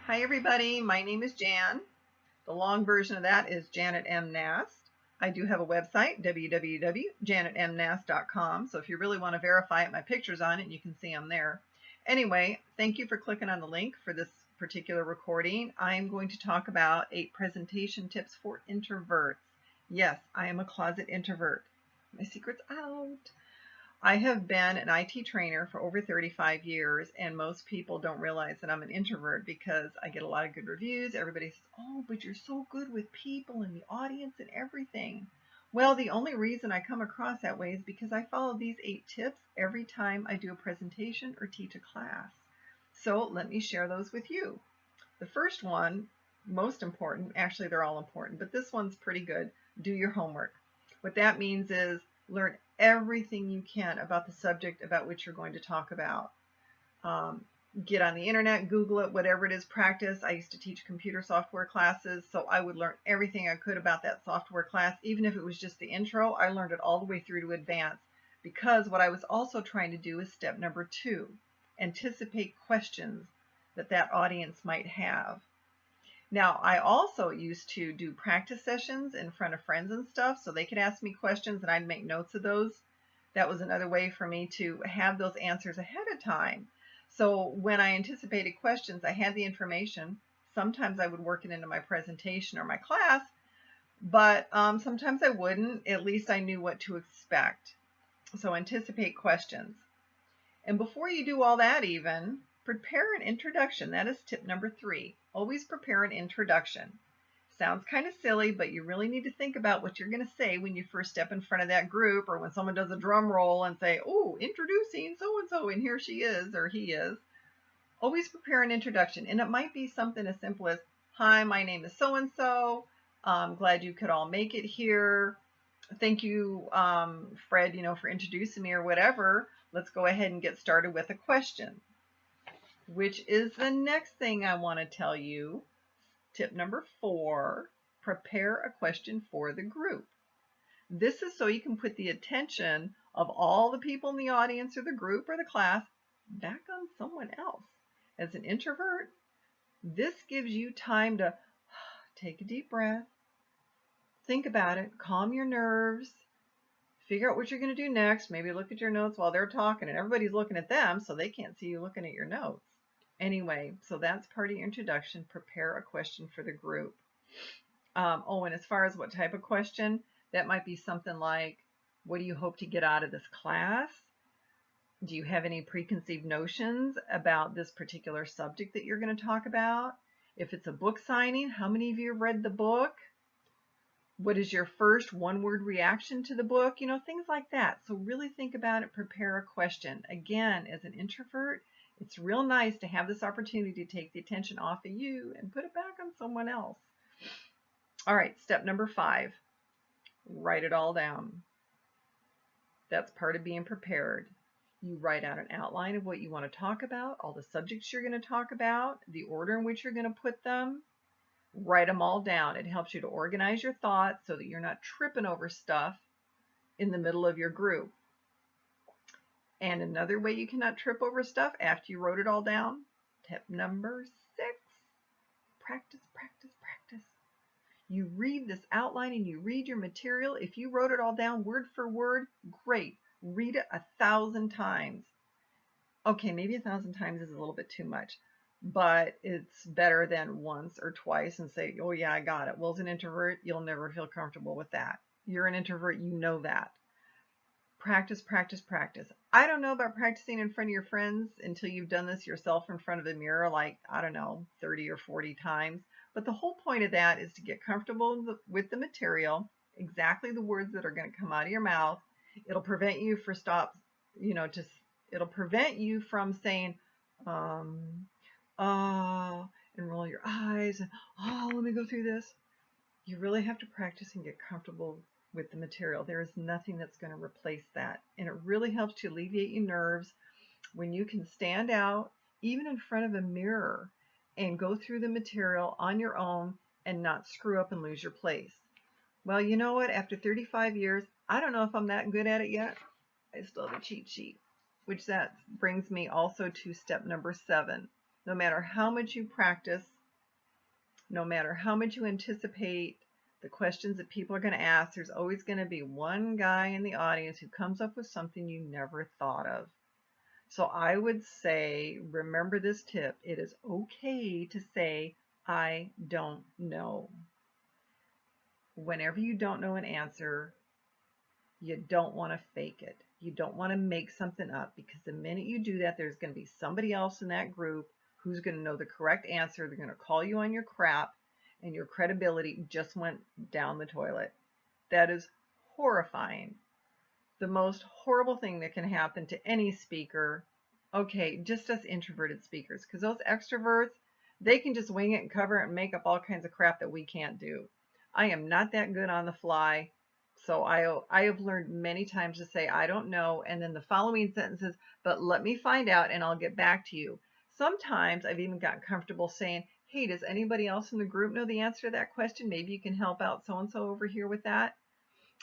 Hi everybody, my name is Jan. The long version of that is Janet M. Nast. I do have a website, www.janetmnast.com, so if you really want to verify it, my picture's on it and you can see them there. Anyway, thank you for clicking on the link for this particular recording. I'm going to talk about 8 presentation tips for introverts. Yes, I am a closet introvert. My secret's out. I have been an IT trainer for over 35 years, and most people don't realize that I'm an introvert because I get a lot of good reviews. Everybody says, "Oh, but you're so good with people and the audience and everything." Well, the only reason I come across that way is because I follow these 8 tips every time I do a presentation or teach a class. So let me share those with you. The first one, most important, actually they're all important, but this one's pretty good. Do your homework. What that means is learn everything you can about the subject about which you're going to talk about. Get on the internet, Google it, whatever it is, practice. I used to teach computer software classes, so I would learn everything I could about that software class. Even if it was just the intro, I learned it all the way through to advanced, because what I was also trying to do is step number 2, anticipate questions that audience might have. Now, I also used to do practice sessions in front of friends and stuff, so they could ask me questions and I'd make notes of those. That was another way for me to have those answers ahead of time. So when I anticipated questions, I had the information. Sometimes I would work it into my presentation or my class, but sometimes I wouldn't. At least I knew what to expect. So anticipate questions. And before you do all that even, prepare an introduction. That is tip number 3. Always prepare an introduction. Sounds kind of silly, but you really need to think about what you're going to say when you first step in front of that group, or when someone does a drum roll and say, "Oh, introducing so-and-so, and here she is," or he is. Always prepare an introduction. And it might be something as simple as, "Hi, my name is so-and-so. I'm glad you could all make it here. Thank you, Fred, for introducing me," or whatever. Let's go ahead and get started with a question, which is the next thing I want to tell you. Tip number 4, prepare a question for the group. This is so you can put the attention of all the people in the audience or the group or the class back on someone else. As an introvert, this gives you time to take a deep breath, think about it, calm your nerves, figure out what you're going to do next. Maybe look at your notes while they're talking, and everybody's looking at them, so they can't see you looking at your notes. Anyway, so that's part of your introduction. Prepare a question for the group. And as far as what type of question, that might be something like, what do you hope to get out of this class? Do you have any preconceived notions about this particular subject that you're going to talk about? If it's a book signing, how many of you have read the book? What is your first one-word reaction to the book? Things like that. So really think about it, prepare a question. Again, as an introvert, it's real nice to have this opportunity to take the attention off of you and put it back on someone else. All right, step number 5, write it all down. That's part of being prepared. You write out an outline of what you want to talk about, all the subjects you're going to talk about, the order in which you're going to put them. Write them all down. It helps you to organize your thoughts so that you're not tripping over stuff in the middle of your group. And another way you cannot trip over stuff after you wrote it all down, tip number 6, practice, practice, practice. You read this outline and you read your material. If you wrote it all down word for word, great. Read it 1,000 times. Okay, maybe 1,000 times is a little bit too much, but it's better than once or twice and say, "Oh yeah, I got it." Well, as an introvert, you'll never feel comfortable with that. You're an introvert, you know that. Practice, practice, practice. I don't know about practicing in front of your friends until you've done this yourself in front of a mirror, like, 30 or 40 times. But the whole point of that is to get comfortable with the material, exactly the words that are going to come out of your mouth. It'll prevent you it'll prevent you from saying, and roll your eyes, and, let me go through this. You really have to practice and get comfortable with the material. There is nothing that's going to replace that. And it really helps to alleviate your nerves when you can stand out, even in front of a mirror, and go through the material on your own and not screw up and lose your place. Well, you know what? After 35 years, I don't know if I'm that good at it yet. I still have a cheat sheet, which that brings me also to step number 7. No matter how much you practice, No matter how much you anticipate the questions that people are going to ask, there's always going to be one guy in the audience who comes up with something you never thought of. So I would say, remember this tip. It is okay to say, I don't know. Whenever you don't know an answer, you don't want to fake it. You don't want to make something up, because the minute you do that, there's going to be somebody else in that group who's going to know the correct answer. They're going to call you on your crap, and your credibility just went down the toilet. That is horrifying. The most horrible thing that can happen to any speaker, okay, just us introverted speakers, because those extroverts, they can just wing it and cover it and make up all kinds of crap that we can't do. I am not that good on the fly. So I have learned many times to say, I don't know. And then the following sentence is, but let me find out and I'll get back to you. Sometimes I've even gotten comfortable saying, hey, does anybody else in the group know the answer to that question? Maybe you can help out so-and-so over here with that.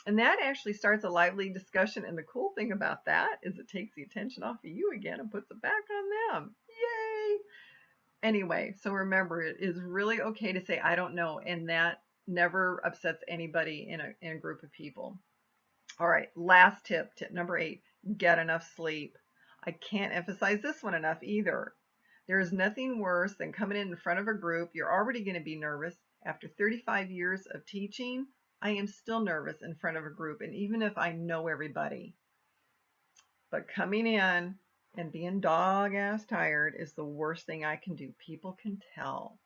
And that actually starts a lively discussion. And the cool thing about that is it takes the attention off of you again and puts it back on them. Yay! Anyway, so remember, it is really okay to say, I don't know. And that never upsets anybody in a group of people. All right, last tip, tip number 8, get enough sleep. I can't emphasize this one enough either. There is nothing worse than coming in front of a group. You're already going to be nervous. After 35 years of teaching, I am still nervous in front of a group, and even if I know everybody. But coming in and being dog-ass tired is the worst thing I can do. People can tell.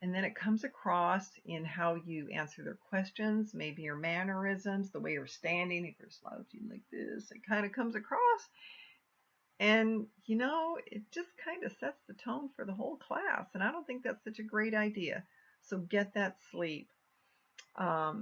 And then it comes across in how you answer their questions, maybe your mannerisms, the way you're standing, if you're slouching like this, it kind of comes across. And, you know, it just kind of sets the tone for the whole class. And I don't think that's such a great idea. So get that sleep. I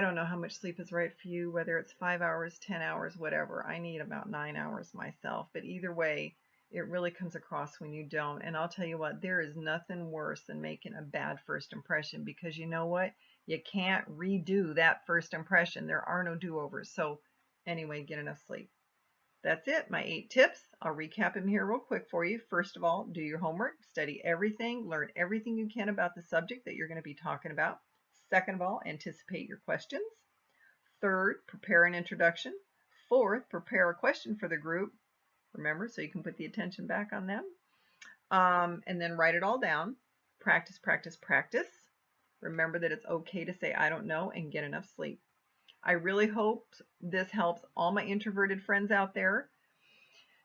don't know how much sleep is right for you, whether it's 5 hours, 10 hours, whatever. I need about 9 hours myself. But either way, it really comes across when you don't. And I'll tell you what, there is nothing worse than making a bad first impression, because you know what? You can't redo that first impression. There are no do-overs. So anyway, get enough sleep. That's it, my 8 tips. I'll recap them here real quick for you. First of all, do your homework, study everything, learn everything you can about the subject that you're going to be talking about. Second of all, anticipate your questions. Third, prepare an introduction. Fourth, prepare a question for the group. Remember, so you can put the attention back on them. And then write it all down. Practice, practice, practice. Remember that it's okay to say, I don't know, and get enough sleep. I really hope this helps all my introverted friends out there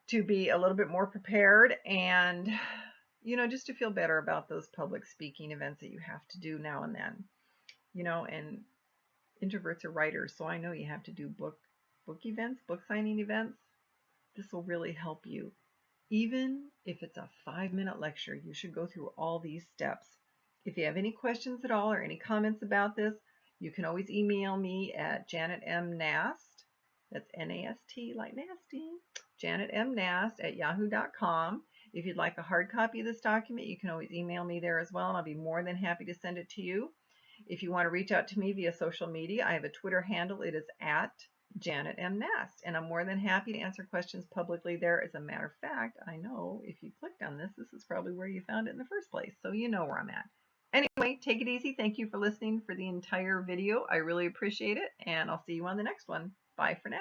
to be a little bit more prepared and, you know, just to feel better about those public speaking events that you have to do now and then. You know, and introverts are writers, so I know you have to do book events, book signing events. This will really help you. Even if it's a 5-minute lecture, you should go through all these steps. If you have any questions at all or any comments about this, you can always email me at janetmnast, that's N-A-S-T like nasty, janetmnast@yahoo.com. If you'd like a hard copy of this document, you can always email me there as well, and I'll be more than happy to send it to you. If you want to reach out to me via social media, I have a Twitter handle. It is at JanetMNast, and I'm more than happy to answer questions publicly there. As a matter of fact, I know if you clicked on this, this is probably where you found it in the first place, so you know where I'm at. Anyway, take it easy. Thank you for listening for the entire video. I really appreciate it, and I'll see you on the next one. Bye for now.